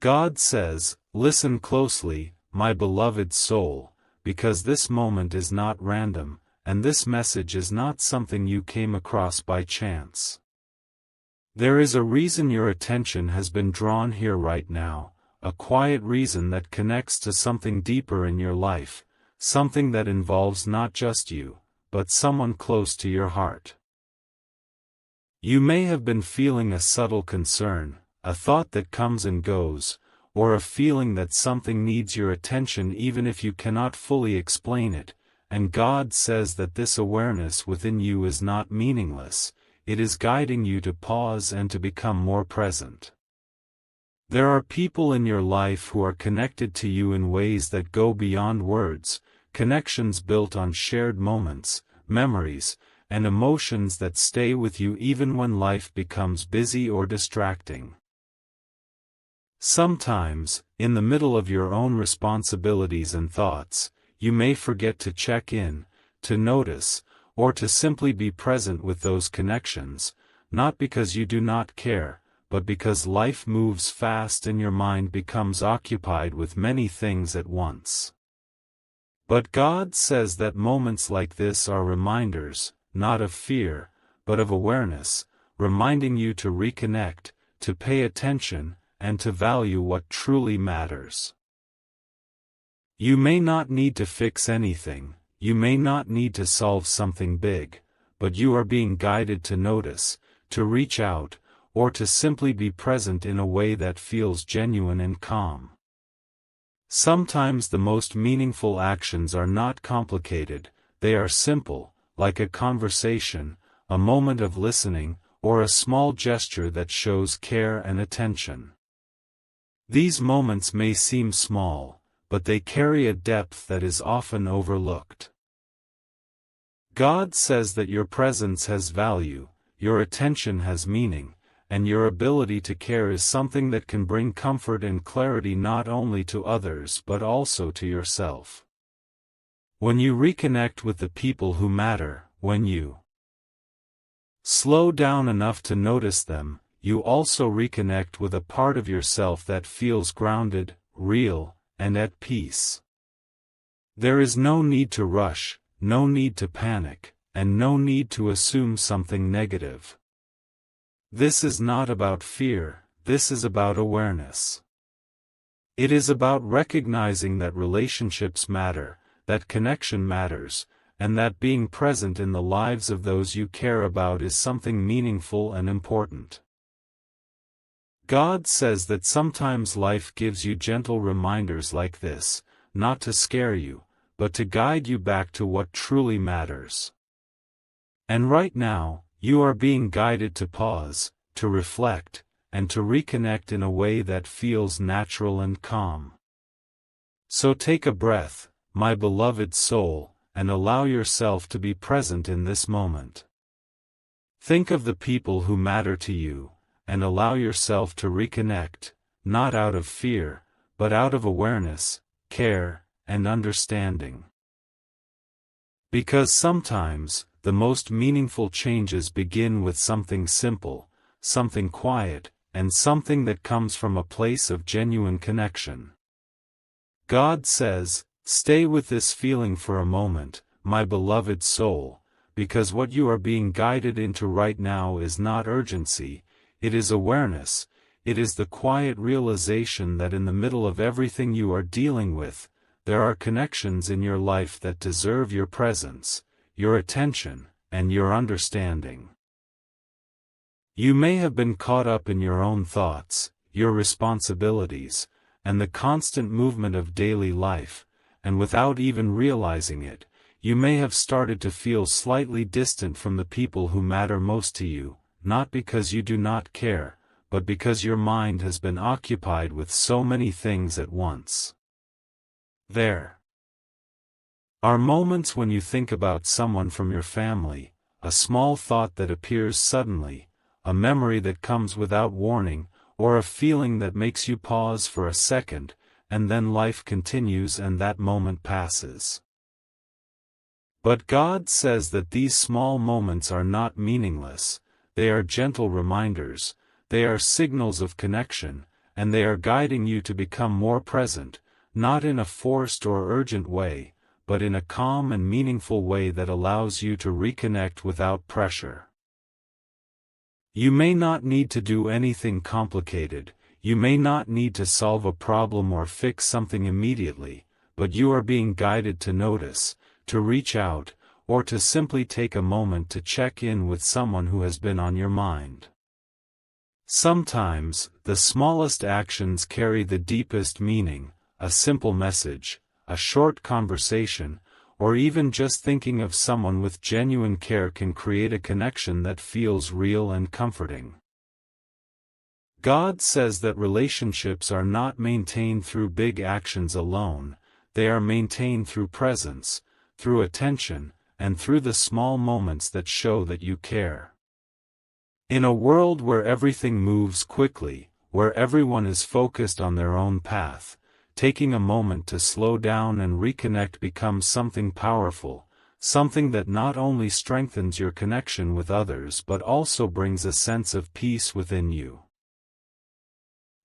God says, "Listen closely, my beloved soul, because this moment is not random, and this message is not something you came across by chance. There is a reason your attention has been drawn here right now, a quiet reason that connects to something deeper in your life, something that involves not just you, but someone close to your heart." You may have been feeling a subtle concern, a thought that comes and goes, or a feeling that something needs your attention even if you cannot fully explain it, and God says that this awareness within you is not meaningless, it is guiding you to pause and to become more present. There are people in your life who are connected to you in ways that go beyond words, connections built on shared moments, memories, and emotions that stay with you even when life becomes busy or distracting. Sometimes, in the middle of your own responsibilities and thoughts, you may forget to check in, to notice, or to simply be present with those connections, not because you do not care, but because life moves fast and your mind becomes occupied with many things at once. But God says that moments like this are reminders, not of fear, but of awareness, reminding you to reconnect, to pay attention, and to value what truly matters. You may not need to fix anything, you may not need to solve something big, but you are being guided to notice, to reach out, or to simply be present in a way that feels genuine and calm. Sometimes the most meaningful actions are not complicated, they are simple, like a conversation, a moment of listening, or a small gesture that shows care and attention. These moments may seem small, but they carry a depth that is often overlooked. God says that your presence has value, your attention has meaning, and your ability to care is something that can bring comfort and clarity not only to others but also to yourself. When you reconnect with the people who matter, when you slow down enough to notice them, you also reconnect with a part of yourself that feels grounded, real, and at peace. There is no need to rush, no need to panic, and no need to assume something negative. This is not about fear, this is about awareness. It is about recognizing that relationships matter, that connection matters, and that being present in the lives of those you care about is something meaningful and important. God says that sometimes life gives you gentle reminders like this, not to scare you, but to guide you back to what truly matters. And right now, you are being guided to pause, to reflect, and to reconnect in a way that feels natural and calm. So take a breath, my beloved soul, and allow yourself to be present in this moment. Think of the people who matter to you, and allow yourself to reconnect, not out of fear, but out of awareness, care, and understanding. Because sometimes, the most meaningful changes begin with something simple, something quiet, and something that comes from a place of genuine connection. God says, stay with this feeling for a moment, my beloved soul, because what you are being guided into right now is not urgency, it is awareness, it is the quiet realization that in the middle of everything you are dealing with, there are connections in your life that deserve your presence, your attention, and your understanding. You may have been caught up in your own thoughts, your responsibilities, and the constant movement of daily life, and without even realizing it, you may have started to feel slightly distant from the people who matter most to you, not because you do not care, but because your mind has been occupied with so many things at once. There are moments when you think about someone from your family, a small thought that appears suddenly, a memory that comes without warning, or a feeling that makes you pause for a second, and then life continues and that moment passes. But God says that these small moments are not meaningless, they are gentle reminders, they are signals of connection, and they are guiding you to become more present, not in a forced or urgent way, but in a calm and meaningful way that allows you to reconnect without pressure. You may not need to do anything complicated, you may not need to solve a problem or fix something immediately, but you are being guided to notice, to reach out, or to simply take a moment to check in with someone who has been on your mind. Sometimes, the smallest actions carry the deepest meaning: a simple message, a short conversation, or even just thinking of someone with genuine care can create a connection that feels real and comforting. God says that relationships are not maintained through big actions alone, they are maintained through presence, through attention, and through the small moments that show that you care. In a world where everything moves quickly, where everyone is focused on their own path, taking a moment to slow down and reconnect becomes something powerful, something that not only strengthens your connection with others but also brings a sense of peace within you.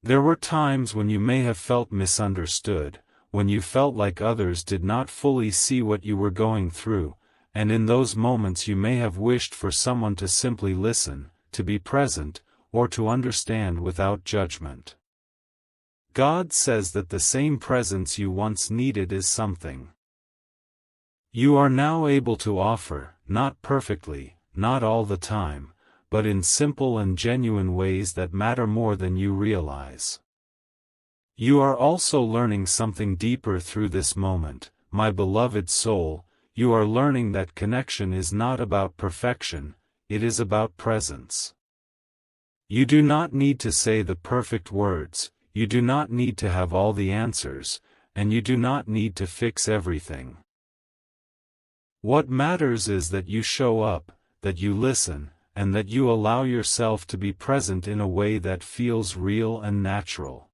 There were times when you may have felt misunderstood, when you felt like others did not fully see what you were going through, and in those moments you may have wished for someone to simply listen, to be present, or to understand without judgment. God says that the same presence you once needed is something you are now able to offer, not perfectly, not all the time, but in simple and genuine ways that matter more than you realize. You are also learning something deeper through this moment, my beloved soul. You are learning that connection is not about perfection, it is about presence. You do not need to say the perfect words, you do not need to have all the answers, and you do not need to fix everything. What matters is that you show up, that you listen, and that you allow yourself to be present in a way that feels real and natural.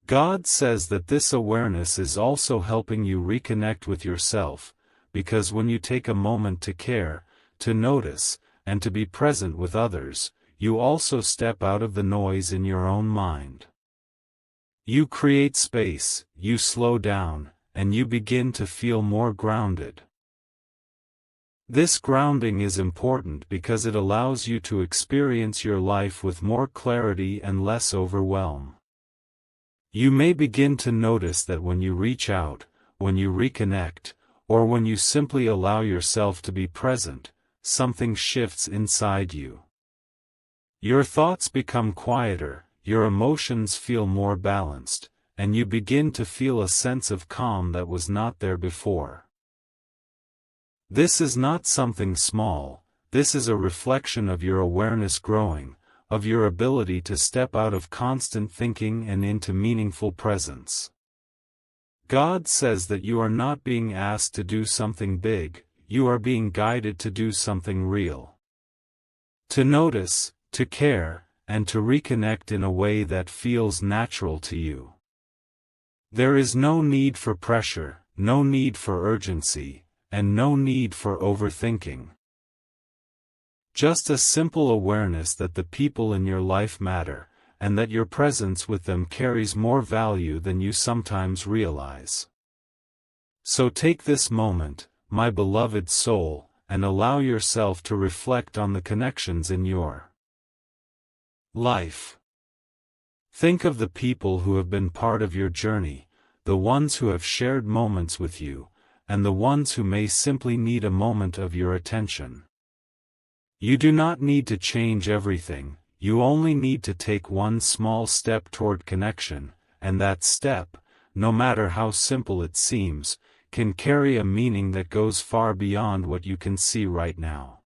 God says that this awareness is also helping you reconnect with yourself, because when you take a moment to care, to notice, and to be present with others, you also step out of the noise in your own mind. You create space, you slow down, and you begin to feel more grounded. This grounding is important because it allows you to experience your life with more clarity and less overwhelm. You may begin to notice that when you reach out, when you reconnect, or when you simply allow yourself to be present, something shifts inside you. Your thoughts become quieter, your emotions feel more balanced, and you begin to feel a sense of calm that was not there before. This is not something small, this is a reflection of your awareness growing, of your ability to step out of constant thinking and into meaningful presence. God says that you are not being asked to do something big, you are being guided to do something real. To notice, to care, and to reconnect in a way that feels natural to you. There is no need for pressure, no need for urgency, and no need for overthinking. Just a simple awareness that the people in your life matter, and that your presence with them carries more value than you sometimes realize. So take this moment, my beloved soul, and allow yourself to reflect on the connections in your life. Think of the people who have been part of your journey, the ones who have shared moments with you, and the ones who may simply need a moment of your attention. You do not need to change everything, you only need to take one small step toward connection, and that step, no matter how simple it seems, can carry a meaning that goes far beyond what you can see right now.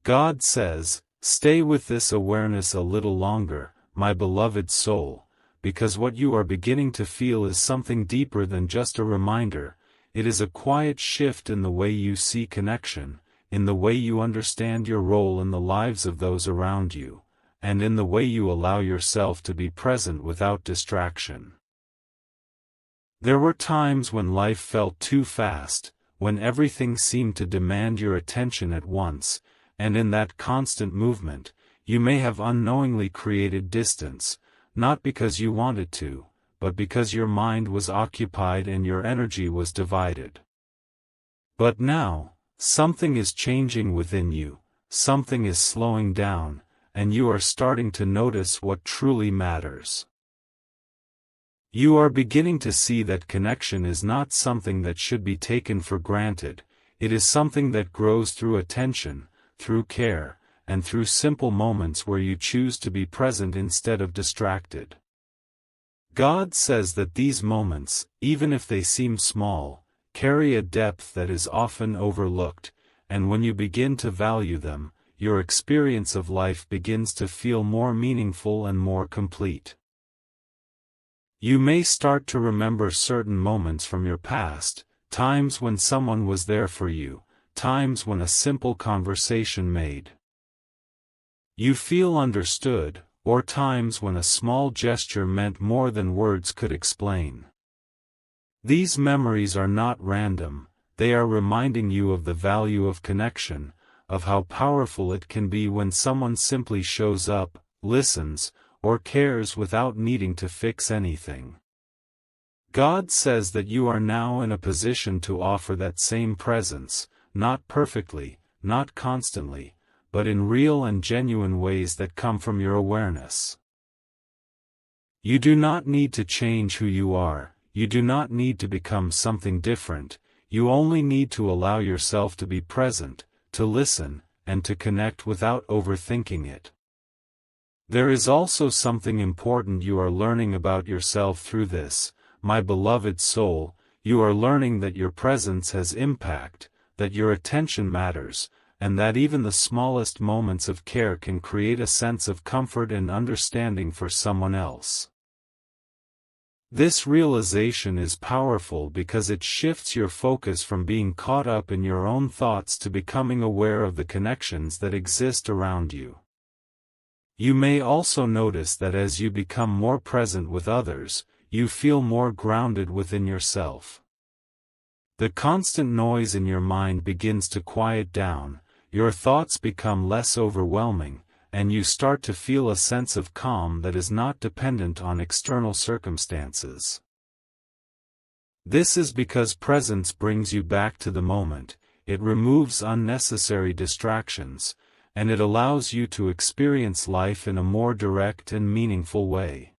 God says, stay with this awareness a little longer, my beloved soul, because what you are beginning to feel is something deeper than just a reminder. It is a quiet shift in the way you see connection, in the way you understand your role in the lives of those around you, and in the way you allow yourself to be present without distraction. There were times when life felt too fast, when everything seemed to demand your attention at once, and in that constant movement, You may have unknowingly created distance, not because you wanted to, but because your mind was occupied and your energy was divided. But now, something is changing within you, something is slowing down, and you are starting to notice what truly matters. You are beginning to see that connection is not something that should be taken for granted, it is something that grows through attention, through care, and through simple moments where you choose to be present instead of distracted. God says that these moments, even if they seem small, carry a depth that is often overlooked, and when you begin to value them, your experience of life begins to feel more meaningful and more complete. You may start to remember certain moments from your past, times when someone was there for you, times when a simple conversation made you feel understood, or times when a small gesture meant more than words could explain. These memories are not random, they are reminding you of the value of connection, of how powerful it can be when someone simply shows up, listens, or cares without needing to fix anything. God says that you are now in a position to offer that same presence, not perfectly, not constantly, but in real and genuine ways that come from your awareness. You do not need to change who you are, you do not need to become something different, you only need to allow yourself to be present, to listen, and to connect without overthinking it. There is also something important you are learning about yourself through this, my beloved soul. You are learning that your presence has impact, that your attention matters, and that even the smallest moments of care can create a sense of comfort and understanding for someone else. This realization is powerful because it shifts your focus from being caught up in your own thoughts to becoming aware of the connections that exist around you. You may also notice that as you become more present with others, you feel more grounded within yourself. The constant noise in your mind begins to quiet down, your thoughts become less overwhelming, and you start to feel a sense of calm that is not dependent on external circumstances. This is because presence brings you back to the moment, it removes unnecessary distractions, and it allows you to experience life in a more direct and meaningful way.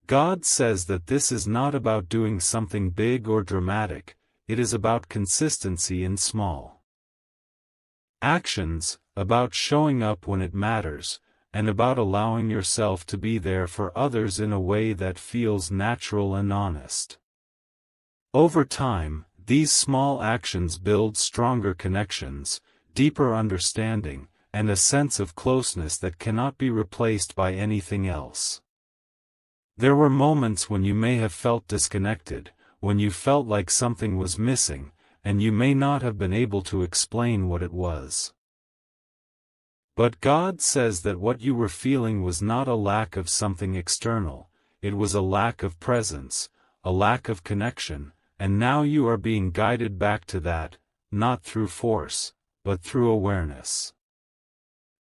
God says that this is not about doing something big or dramatic, it is about consistency in small actions, about showing up when it matters, and about allowing yourself to be there for others in a way that feels natural and honest. Over time, these small actions build stronger connections, deeper understanding, and a sense of closeness that cannot be replaced by anything else. There were moments when you may have felt disconnected, when you felt like something was missing, and you may not have been able to explain what it was. But God says that what you were feeling was not a lack of something external, it was a lack of presence, a lack of connection, and now you are being guided back to that, not through force, but through awareness.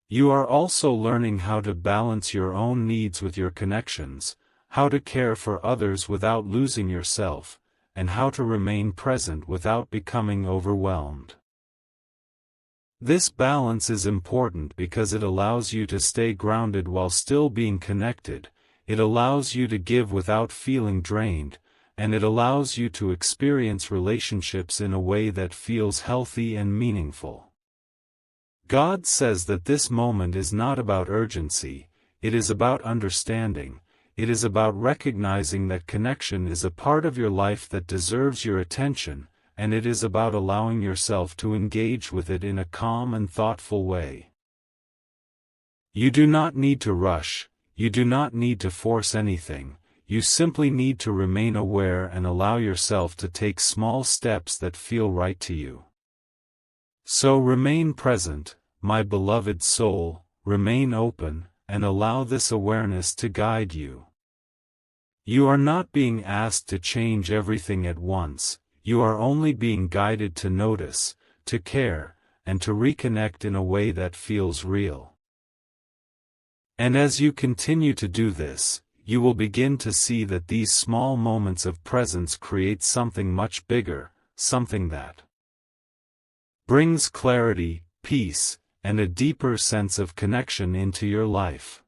You are also learning how to balance your own needs with your connections, how to care for others without losing yourself, and how to remain present without becoming overwhelmed. This balance is important because it allows you to stay grounded while still being connected, it allows you to give without feeling drained, and it allows you to experience relationships in a way that feels healthy and meaningful. God says that this moment is not about urgency, it is about understanding. It is about recognizing that connection is a part of your life that deserves your attention, and it is about allowing yourself to engage with it in a calm and thoughtful way. You do not need to rush, you do not need to force anything, you simply need to remain aware and allow yourself to take small steps that feel right to you. So remain present, my beloved soul, remain open, and allow this awareness to guide you. You are not being asked to change everything at once, you are only being guided to notice, to care, and to reconnect in a way that feels real. And as you continue to do this, you will begin to see that these small moments of presence create something much bigger, something that brings clarity, peace, and a deeper sense of connection into your life.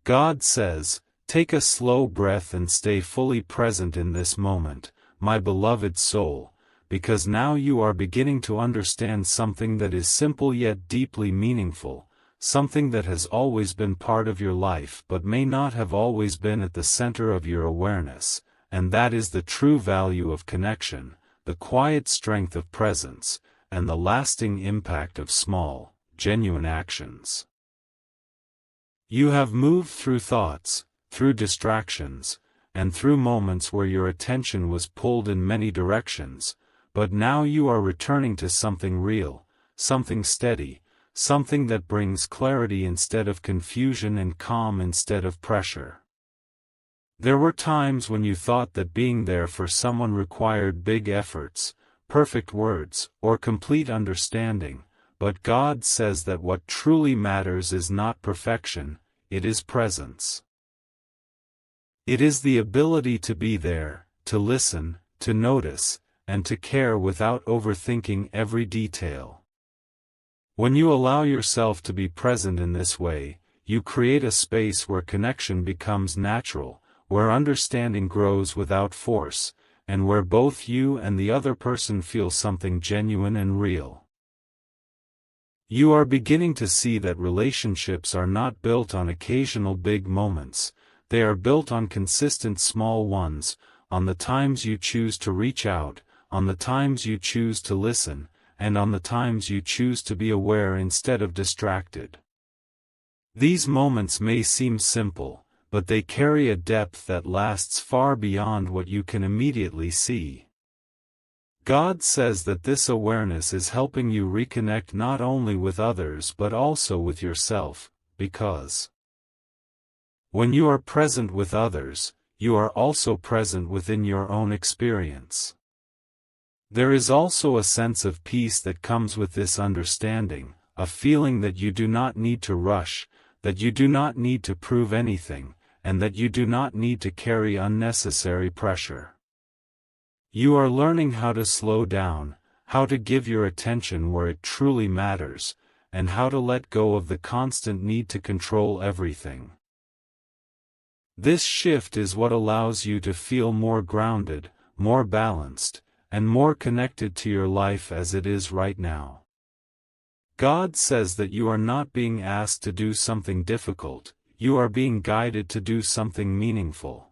God says, "Take a slow breath and stay fully present in this moment, my beloved soul, because now you are beginning to understand something that is simple yet deeply meaningful, something that has always been part of your life but may not have always been at the center of your awareness, and that is the true value of connection, the quiet strength of presence, and the lasting impact of small, genuine actions." You have moved through thoughts, through distractions, and through moments where your attention was pulled in many directions, but now you are returning to something real, something steady, something that brings clarity instead of confusion and calm instead of pressure. There were times when you thought that being there for someone required big efforts, perfect words, or complete understanding, but God says that what truly matters is not perfection, it is presence. It is the ability to be there, to listen, to notice, and to care without overthinking every detail. When you allow yourself to be present in this way, you create a space where connection becomes natural, where understanding grows without force, and where both you and the other person feel something genuine and real. You are beginning to see that relationships are not built on occasional big moments, they are built on consistent small ones, on the times you choose to reach out, on the times you choose to listen, and on the times you choose to be aware instead of distracted. These moments may seem simple, but they carry a depth that lasts far beyond what you can immediately see. God says that this awareness is helping you reconnect not only with others but also with yourself, because when you are present with others, you are also present within your own experience. There is also a sense of peace that comes with this understanding, a feeling that you do not need to rush, that you do not need to prove anything, and that you do not need to carry unnecessary pressure. You are learning how to slow down, how to give your attention where it truly matters, and how to let go of the constant need to control everything. This shift is what allows you to feel more grounded, more balanced, and more connected to your life as it is right now. God says that you are not being asked to do something difficult, you are being guided to do something meaningful.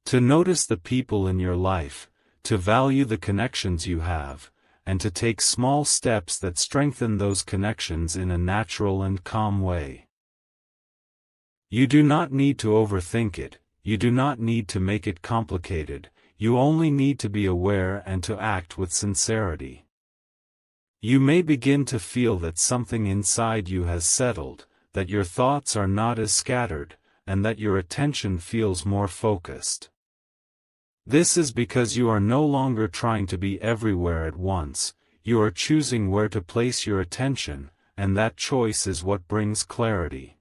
To notice the people in your life, to value the connections you have, and to take small steps that strengthen those connections in a natural and calm way. You do not need to overthink it, you do not need to make it complicated, you only need to be aware and to act with sincerity. You may begin to feel that something inside you has settled, that your thoughts are not as scattered, and that your attention feels more focused. This is because you are no longer trying to be everywhere at once, you are choosing where to place your attention, and that choice is what brings clarity.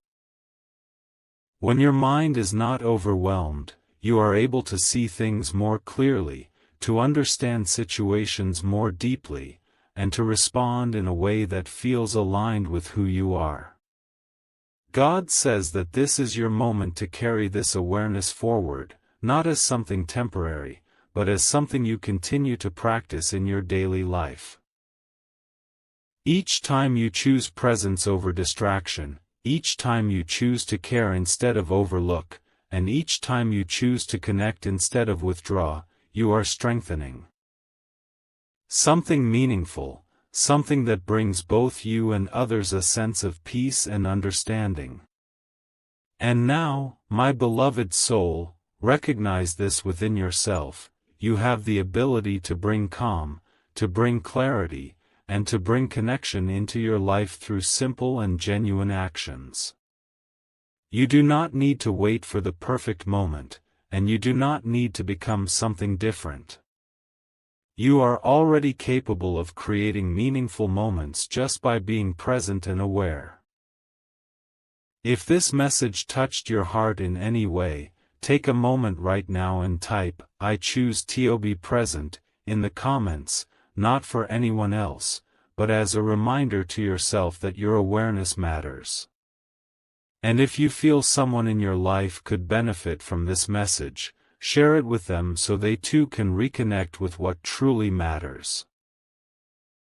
When your mind is not overwhelmed, you are able to see things more clearly, to understand situations more deeply, and to respond in a way that feels aligned with who you are. God says that this is your moment to carry this awareness forward, not as something temporary, but as something you continue to practice in your daily life. Each time you choose presence over distraction, each time you choose to care instead of overlook, and each time you choose to connect instead of withdraw, you are strengthening something meaningful, something that brings both you and others a sense of peace and understanding. And now, my beloved soul, recognize this within yourself, you have the ability to bring calm, to bring clarity, and to bring connection into your life through simple and genuine actions. You do not need to wait for the perfect moment, and you do not need to become something different. You are already capable of creating meaningful moments just by being present and aware. If this message touched your heart in any way, take a moment right now and type, "I choose to be present," in the comments, not for anyone else, but as a reminder to yourself that your awareness matters. And if you feel someone in your life could benefit from this message, share it with them so they too can reconnect with what truly matters.